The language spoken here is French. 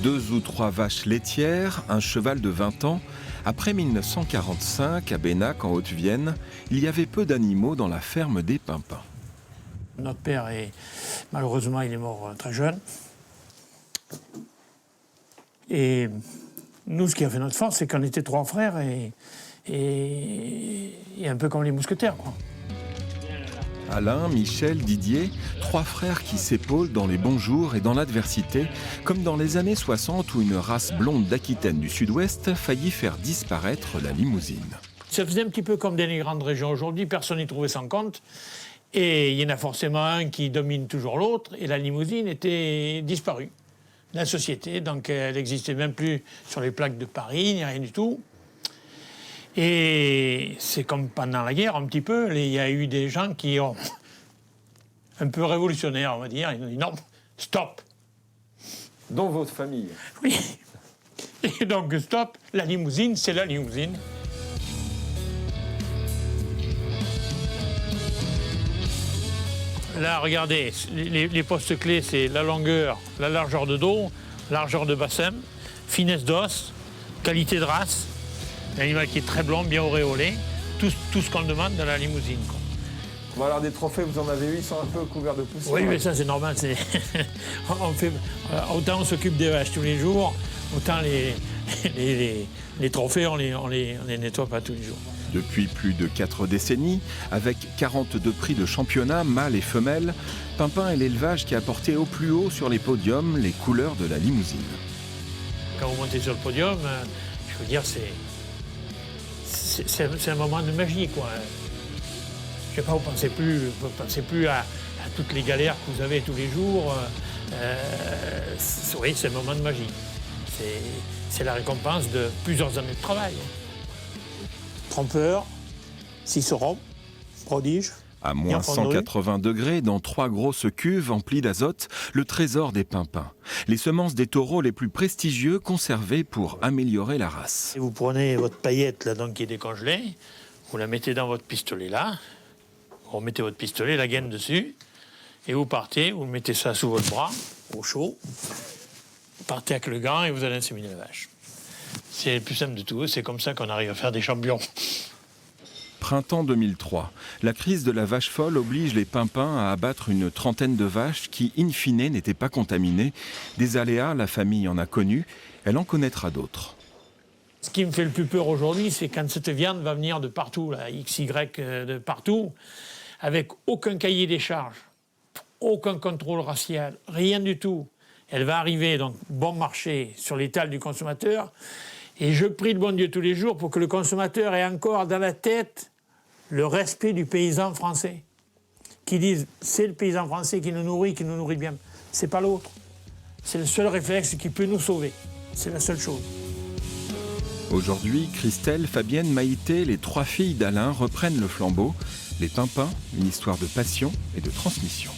2 ou 3 vaches laitières, un cheval de 20 ans. Après 1945, à Bénac, en Haute-Vienne, il y avait peu d'animaux dans la ferme des Pimpin. Notre père, malheureusement, il est mort très jeune. Et nous, ce qui a fait notre force, c'est qu'on était 3 frères et un peu comme les mousquetaires, quoi. Alain, Michel, Didier, 3 frères qui s'épaulent dans les bons jours et dans l'adversité, comme dans les années 60 où une race blonde d'Aquitaine du Sud-Ouest faillit faire disparaître la limousine. Ça faisait un petit peu comme dans les grandes régions aujourd'hui, personne n'y trouvait son compte. Et il y en a forcément un qui domine toujours l'autre, et la limousine était disparue de la société, donc elle n'existait même plus sur les plaques de Paris, ni rien du tout. Et c'est comme pendant la guerre, un petit peu, il y a eu des gens qui ont, un peu révolutionnaires, on va dire, ils ont dit non, stop. Dans votre famille? Oui. Et donc stop, la limousine, c'est la limousine. Là, regardez, les postes clés, c'est la longueur, la largeur de dos, largeur de bassin, finesse d'os, qualité de race. Un animal qui est très blond, bien auréolé, tout ce qu'on demande dans la limousine, quoi. Bon, alors des trophées, vous en avez eu, ils sont un peu couverts de poussière. Oui, mais ça c'est normal. Autant on s'occupe des vaches tous les jours, autant les trophées, on les nettoie pas tous les jours. Depuis plus de 4 décennies, avec 42 prix de championnat, mâles et femelles, Pimpin est l'élevage qui a porté au plus haut sur les podiums les couleurs de la limousine. Quand vous montez sur le podium, je veux dire, c'est un moment de magie, quoi. Je sais pas, vous pensez plus à toutes les galères que vous avez tous les jours. Oui, c'est un moment de magie. C'est la récompense de plusieurs années de travail. Trompeur, ciceron, prodige. À moins 180 degrés, dans 3 grosses cuves emplies d'azote, le trésor des Pimpins. Les semences des taureaux les plus prestigieux conservées pour améliorer la race. Et vous prenez votre paillette là, donc, qui est décongelée, vous la mettez dans votre pistolet là, vous remettez votre pistolet, la gaine dessus, et vous partez, vous mettez ça sous votre bras, au chaud, vous partez avec le gant et vous allez inséminer la vache. C'est le plus simple de tout, c'est comme ça qu'on arrive à faire des champions. Printemps 2003. La crise de la vache folle oblige les Pimpins à abattre une trentaine de vaches qui, in fine, n'étaient pas contaminées. Des aléas, la famille en a connu, elle en connaîtra d'autres. Ce qui me fait le plus peur aujourd'hui, c'est quand cette viande va venir de partout, là, XY de partout, avec aucun cahier des charges, aucun contrôle racial, rien du tout. Elle va arriver, donc, bon marché sur l'étal du consommateur. Et je prie le bon Dieu tous les jours pour que le consommateur ait encore dans la tête le respect du paysan français. Qui disent, c'est le paysan français qui nous nourrit bien. C'est pas l'autre. C'est le seul réflexe qui peut nous sauver. C'est la seule chose. Aujourd'hui, Christelle, Fabienne, Maïté, les 3 filles d'Alain reprennent le flambeau. Les Pimpins, une histoire de passion et de transmission.